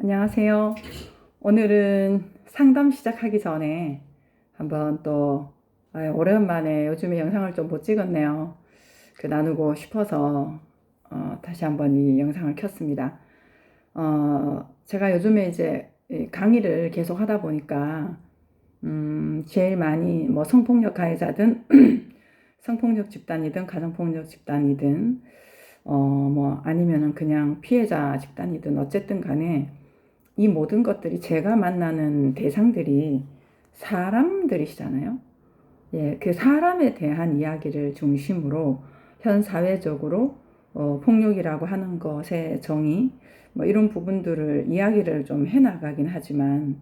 안녕하세요. 오늘은 상담 시작하기 전에 한번 또 오랜만에 요즘에 영상을 좀 못 찍었네요. 나누고 싶어서 다시 한번 이 영상을 켰습니다. 제가 요즘에 이제 이 강의를 계속 하다 보니까 제일 많이 뭐 성폭력 가해자든 성폭력 집단이든 가정폭력 집단이든 뭐 아니면은 그냥 피해자 집단이든 어쨌든 간에 이 모든 것들이 제가 만나는 대상들이 사람들이시잖아요. 예, 그 사람에 대한 이야기를 중심으로 현 사회적으로 폭력이라고 하는 것의 정의, 뭐 이런 부분들을 이야기를 좀 해나가긴 하지만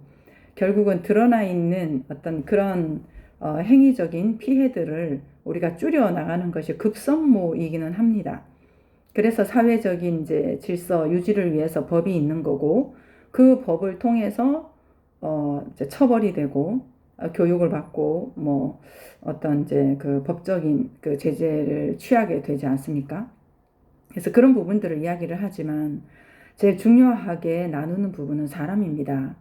결국은 드러나 있는 어떤 그런 행위적인 피해들을 우리가 줄여 나가는 것이 급선무이기는 합니다. 그래서 사회적인 이제 질서 유지를 위해서 법이 있는 거고 그 법을 통해서 이제 처벌이 되고 교육을 받고 뭐 어떤 이제 그 법적인 그 제재를 취하게 되지 않습니까? 그래서 그런 부분들을 이야기를 하지만 제일 중요하게 나누는 부분은 사람입니다.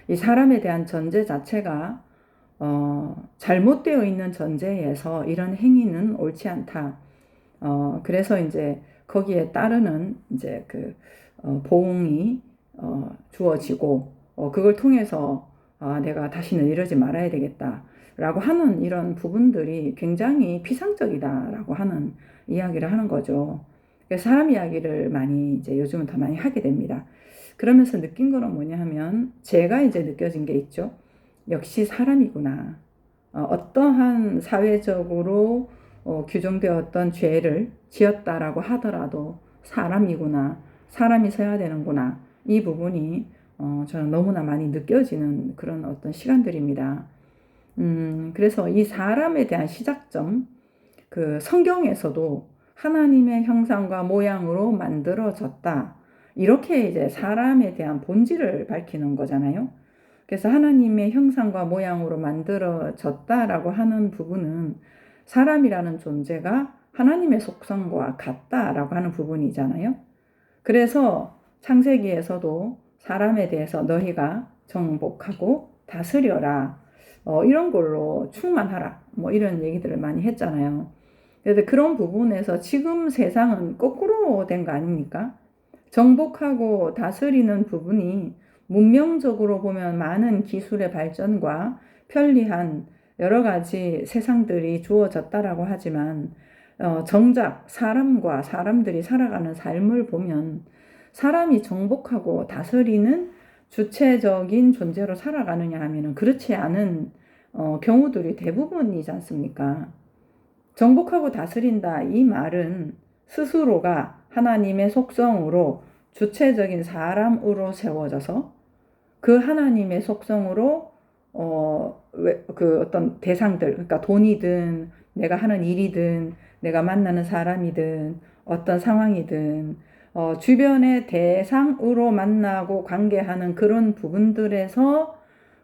이 사람에 대한 전제 자체가 잘못되어 있는 전제에서 이런 행위는 옳지 않다. 그래서 이제 거기에 따르는 이제 보응이 주어지고 그걸 통해서 내가 다시는 이러지 말아야 되겠다라고 하는 이런 부분들이 굉장히 피상적이다라고 하는 이야기를 하는 거죠. 그래서 사람 이야기를 많이 이제 요즘은 더 많이 하게 됩니다. 그러면서 느낀 거는 뭐냐 하면 제가 이제 느껴진 게 있죠. 역시 사람이구나. 어떠한 사회적으로 규정되었던 죄를 지었다라고 하더라도 사람이구나, 사람이 서야 되는구나, 이 부분이 저는 너무나 많이 느껴지는 그런 어떤 시간들입니다. 그래서 이 사람에 대한 시작점, 그 성경에서도 하나님의 형상과 모양으로 만들어졌다. 이렇게 이제 사람에 대한 본질을 밝히는 거잖아요. 그래서 하나님의 형상과 모양으로 만들어졌다라고 하는 부분은 사람이라는 존재가 하나님의 속성과 같다라고 하는 부분이잖아요. 그래서 창세기에서도 사람에 대해서 너희가 정복하고 다스려라. 이런 걸로 충만하라. 뭐 이런 얘기들을 많이 했잖아요. 그래서 그런 부분에서 지금 세상은 거꾸로 된 거 아닙니까? 정복하고 다스리는 부분이 문명적으로 보면 많은 기술의 발전과 편리한 여러 가지 세상들이 주어졌다라고 하지만 정작 사람과 사람들이 살아가는 삶을 보면 사람이 정복하고 다스리는 주체적인 존재로 살아가느냐 하면은 그렇지 않은 경우들이 대부분이지 않습니까? 정복하고 다스린다 이 말은 스스로가 하나님의 속성으로 주체적인 사람으로 세워져서 그 하나님의 속성으로 그 어떤 대상들, 그러니까 돈이든 내가 하는 일이든 내가 만나는 사람이든 어떤 상황이든 주변의 대상으로 만나고 관계하는 그런 부분들에서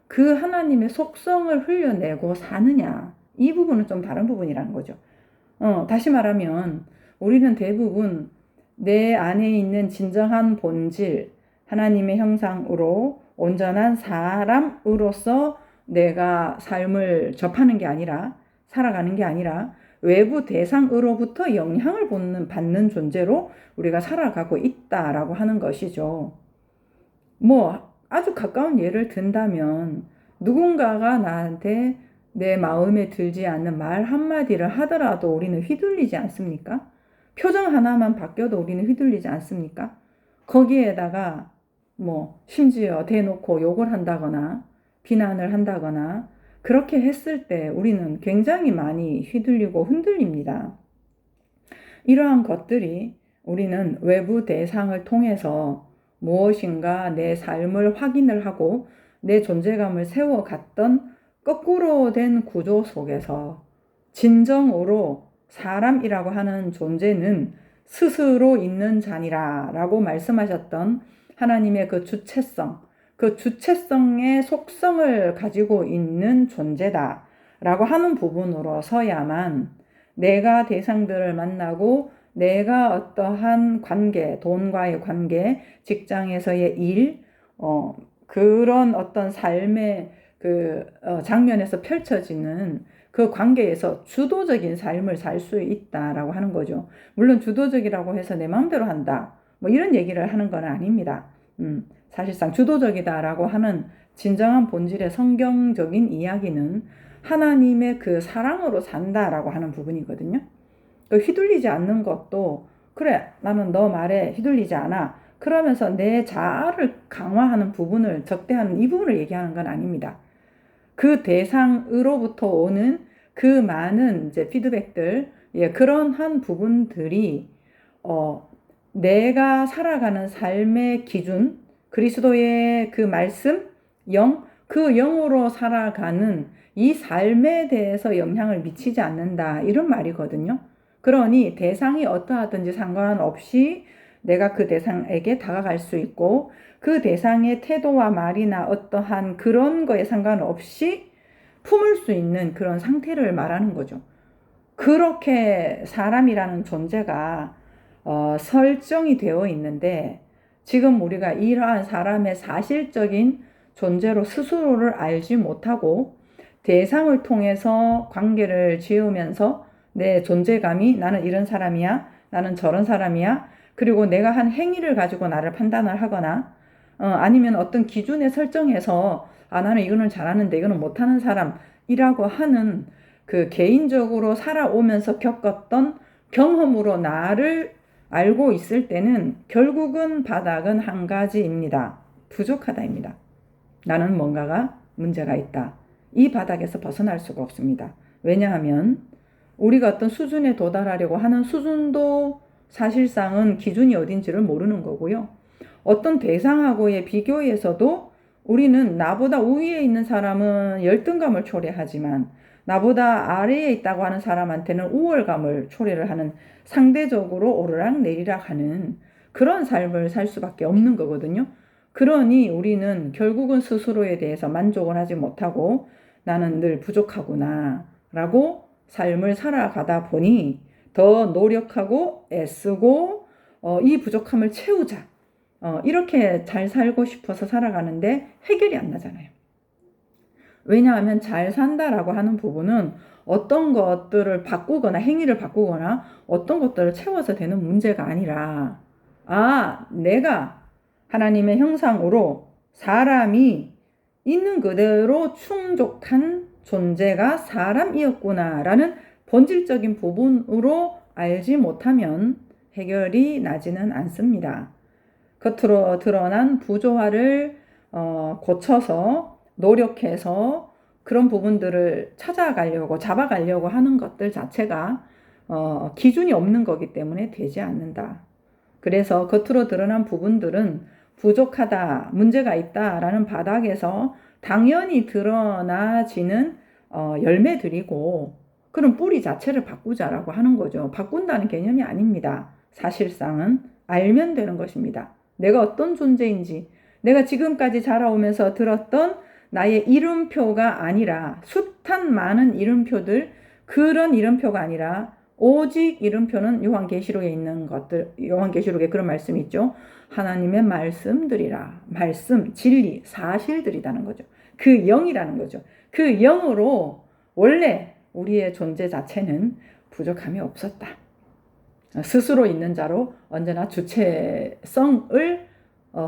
그 하나님의 속성을 흘려내고 사느냐, 이 부분은 좀 다른 부분이라는 거죠. 다시 말하면 우리는 대부분 내 안에 있는 진정한 본질, 하나님의 형상으로 온전한 사람으로서 내가 삶을 접하는 게 아니라, 살아가는 게 아니라 외부 대상으로부터 영향을 받는 존재로 우리가 살아가고 있다라고 하는 것이죠. 뭐 아주 가까운 예를 든다면 누군가가 나한테 내 마음에 들지 않는 말 한마디를 하더라도 우리는 휘둘리지 않습니까? 표정 하나만 바뀌어도 우리는 휘둘리지 않습니까? 거기에다가 뭐 심지어 대놓고 욕을 한다거나 비난을 한다거나 그렇게 했을 때 우리는 굉장히 많이 휘둘리고 흔들립니다. 이러한 것들이 우리는 외부 대상을 통해서 무엇인가 내 삶을 확인을 하고 내 존재감을 세워갔던 거꾸로 된 구조 속에서 진정으로 사람이라고 하는 존재는 스스로 있는 자니라 라고 말씀하셨던 하나님의 그 주체성, 그 주체성의 속성을 가지고 있는 존재다 라고 하는 부분으로 서야만 내가 대상들을 만나고 내가 어떠한 관계, 돈과의 관계, 직장에서의 일, 그런 어떤 삶의 장면에서 펼쳐지는 그 관계에서 주도적인 삶을 살 수 있다라고 하는 거죠. 물론 주도적이라고 해서 내 마음대로 한다. 뭐 이런 얘기를 하는 건 아닙니다. 사실상 주도적이다라고 하는 진정한 본질의 성경적인 이야기는 하나님의 그 사랑으로 산다라고 하는 부분이거든요. 휘둘리지 않는 것도 그래 나는 너 말에 휘둘리지 않아. 그러면서 내 자아를 강화하는 부분을 적대하는 이 부분을 얘기하는 건 아닙니다. 그 대상으로부터 오는 그 많은 이제 피드백들, 그러한 부분들이 내가 살아가는 삶의 기준, 그리스도의 그 말씀, 그 영으로 살아가는 이 삶에 대해서 영향을 미치지 않는다. 이런 말이거든요. 그러니 대상이 어떠하든지 상관없이 내가 그 대상에게 다가갈 수 있고 그 대상의 태도와 말이나 어떠한 그런 거에 상관없이 품을 수 있는 그런 상태를 말하는 거죠. 그렇게 사람이라는 존재가 설정이 되어 있는데 지금 우리가 이러한 사람의 사실적인 존재로 스스로를 알지 못하고 대상을 통해서 관계를 지으면서 내 존재감이 나는 이런 사람이야, 나는 저런 사람이야, 그리고 내가 한 행위를 가지고 나를 판단을 하거나 아니면 어떤 기준에 설정해서 나는 이거는 잘하는데 이거는 못하는 사람이라고 하는 그 개인적으로 살아오면서 겪었던 경험으로 나를 알고 있을 때는 결국은 바닥은 한 가지입니다. 부족하다입니다. 나는 뭔가가 문제가 있다. 이 바닥에서 벗어날 수가 없습니다. 왜냐하면 우리가 어떤 수준에 도달하려고 하는 수준도 사실상은 기준이 어딘지를 모르는 거고요. 어떤 대상하고의 비교에서도 우리는 나보다 우위에 있는 사람은 열등감을 초래하지만 나보다 아래에 있다고 하는 사람한테는 우월감을 초래를 하는 상대적으로 오르락 내리락 하는 그런 삶을 살 수밖에 없는 거거든요. 그러니 우리는 결국은 스스로에 대해서 만족을 하지 못하고 나는 늘 부족하구나 라고 삶을 살아가다 보니 더 노력하고 애쓰고 이 부족함을 채우자. 이렇게 잘 살고 싶어서 살아가는데 해결이 안 나잖아요. 왜냐하면 잘 산다라고 하는 부분은 어떤 것들을 바꾸거나 행위를 바꾸거나 어떤 것들을 채워서 되는 문제가 아니라 내가 하나님의 형상으로 사람이 있는 그대로 충족한 존재가 사람이었구나라는 본질적인 부분으로 알지 못하면 해결이 나지는 않습니다. 겉으로 드러난 부조화를 고쳐서 노력해서 그런 부분들을 찾아가려고 잡아가려고 하는 것들 자체가 기준이 없는 거기 때문에 되지 않는다. 그래서 겉으로 드러난 부분들은 부족하다, 문제가 있다라는 바닥에서 당연히 드러나지는 열매들이고 그런 뿌리 자체를 바꾸자라고 하는 거죠. 바꾼다는 개념이 아닙니다. 사실상은 알면 되는 것입니다. 내가 어떤 존재인지, 내가 지금까지 자라오면서 들었던 나의 이름표가 아니라 숱한 많은 이름표들, 그런 이름표가 아니라 오직 이름표는 요한계시록에 있는 것들, 요한계시록에 그런 말씀이 있죠. 하나님의 말씀들이라. 말씀, 진리, 사실들이라는 거죠. 그 영이라는 거죠. 그 영으로 원래 우리의 존재 자체는 부족함이 없었다. 스스로 있는 자로 언제나 주체성을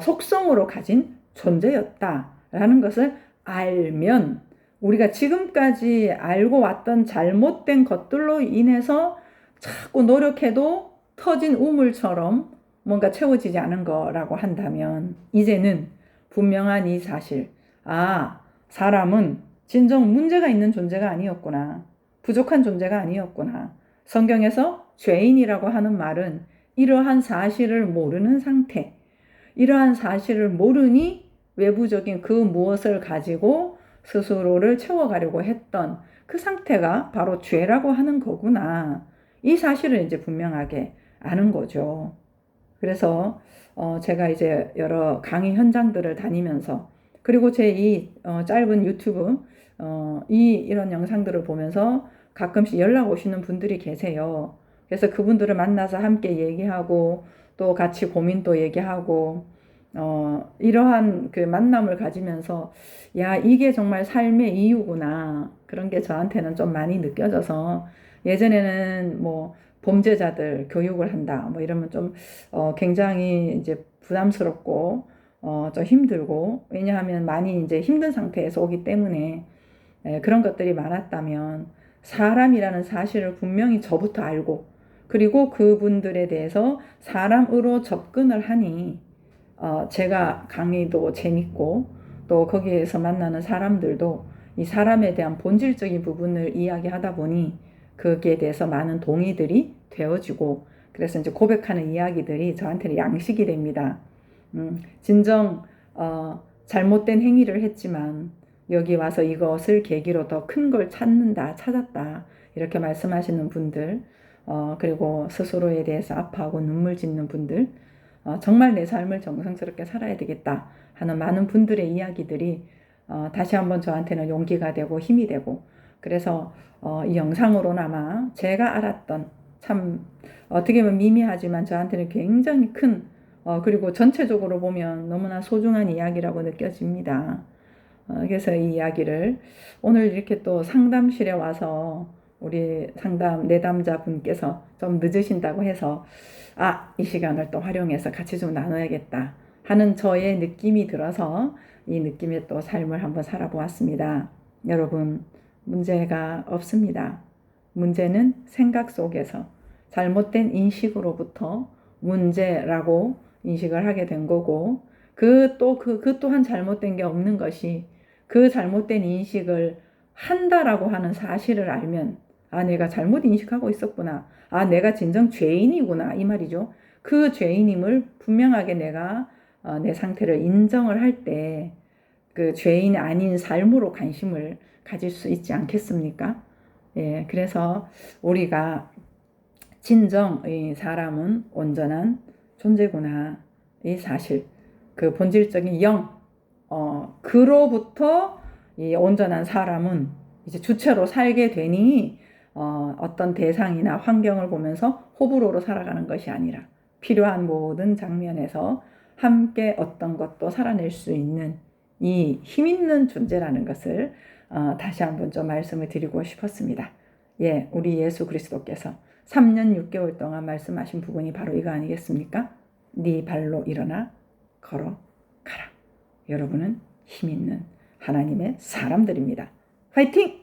속성으로 가진 존재였다라는 것을 알면 우리가 지금까지 알고 왔던 잘못된 것들로 인해서 자꾸 노력해도 터진 우물처럼 뭔가 채워지지 않은 거라고 한다면 이제는 분명한 이 사실, 사람은 진정 문제가 있는 존재가 아니었구나. 부족한 존재가 아니었구나. 성경에서 죄인이라고 하는 말은 이러한 사실을 모르는 상태, 이러한 사실을 모르니 외부적인 그 무엇을 가지고 스스로를 채워가려고 했던 그 상태가 바로 죄라고 하는 거구나. 이 사실을 이제 분명하게 아는 거죠. 그래서 제가 이제 여러 강의 현장들을 다니면서 그리고 제 이 짧은 유튜브 이런 영상들을 보면서 가끔씩 연락 오시는 분들이 계세요. 그래서 그분들을 만나서 함께 얘기하고 또 같이 고민도 얘기하고 이러한 그 만남을 가지면서 야, 이게 정말 삶의 이유구나. 그런 게 저한테는 좀 많이 느껴져서 예전에는 뭐 범죄자들 교육을 한다. 뭐 이러면 좀 굉장히 이제 부담스럽고 좀 힘들고 왜냐하면 많이 이제 힘든 상태에서 오기 때문에 그런 것들이 많았다면 사람이라는 사실을 분명히 저부터 알고 그리고 그분들에 대해서 사람으로 접근을 하니 제가 강의도 재밌고 또 거기에서 만나는 사람들도 이 사람에 대한 본질적인 부분을 이야기하다 보니 거기에 대해서 많은 동의들이 되어지고 그래서 이제 고백하는 이야기들이 저한테는 양식이 됩니다. 진정 잘못된 행위를 했지만 여기 와서 이것을 계기로 더 큰 걸 찾았다. 이렇게 말씀하시는 분들, 그리고 스스로에 대해서 아파하고 눈물 짓는 분들, 정말 내 삶을 정성스럽게 살아야 되겠다 하는 많은 분들의 이야기들이 다시 한번 저한테는 용기가 되고 힘이 되고 그래서 이 영상으로나마 제가 알았던 참 어떻게 보면 미미하지만 저한테는 굉장히 큰 그리고 전체적으로 보면 너무나 소중한 이야기라고 느껴집니다. 그래서 이 이야기를 오늘 이렇게 또 상담실에 와서 우리 내담자 분께서 좀 늦으신다고 해서 이 시간을 또 활용해서 같이 좀 나눠야겠다 하는 저의 느낌이 들어서 이 느낌의 또 삶을 한번 살아보았습니다. 여러분, 문제가 없습니다. 문제는 생각 속에서 잘못된 인식으로부터 문제라고 인식을 하게 된 거고 그 또한 잘못된 게 없는 것이 그 잘못된 인식을 한다라고 하는 사실을 알면 내가 잘못 인식하고 있었구나. 내가 진정 죄인이구나. 이 말이죠. 그 죄인임을 분명하게 내가 내 상태를 인정을 할 때 그 죄인이 아닌 삶으로 관심을 가질 수 있지 않겠습니까? 예, 그래서 우리가 진정 이 사람은 온전한 존재구나. 이 사실, 그 본질적인 그로부터 이 온전한 사람은 이제 주체로 살게 되니 어떤 대상이나 환경을 보면서 호불호로 살아가는 것이 아니라 필요한 모든 장면에서 함께 어떤 것도 살아낼 수 있는 이 힘 있는 존재라는 것을 다시 한번 좀 말씀을 드리고 싶었습니다. 예, 우리 예수 그리스도께서 3년 6개월 동안 말씀하신 부분이 바로 이거 아니겠습니까? 네 발로 일어나 걸어가라. 여러분은 힘 있는 하나님의 사람들입니다. 화이팅!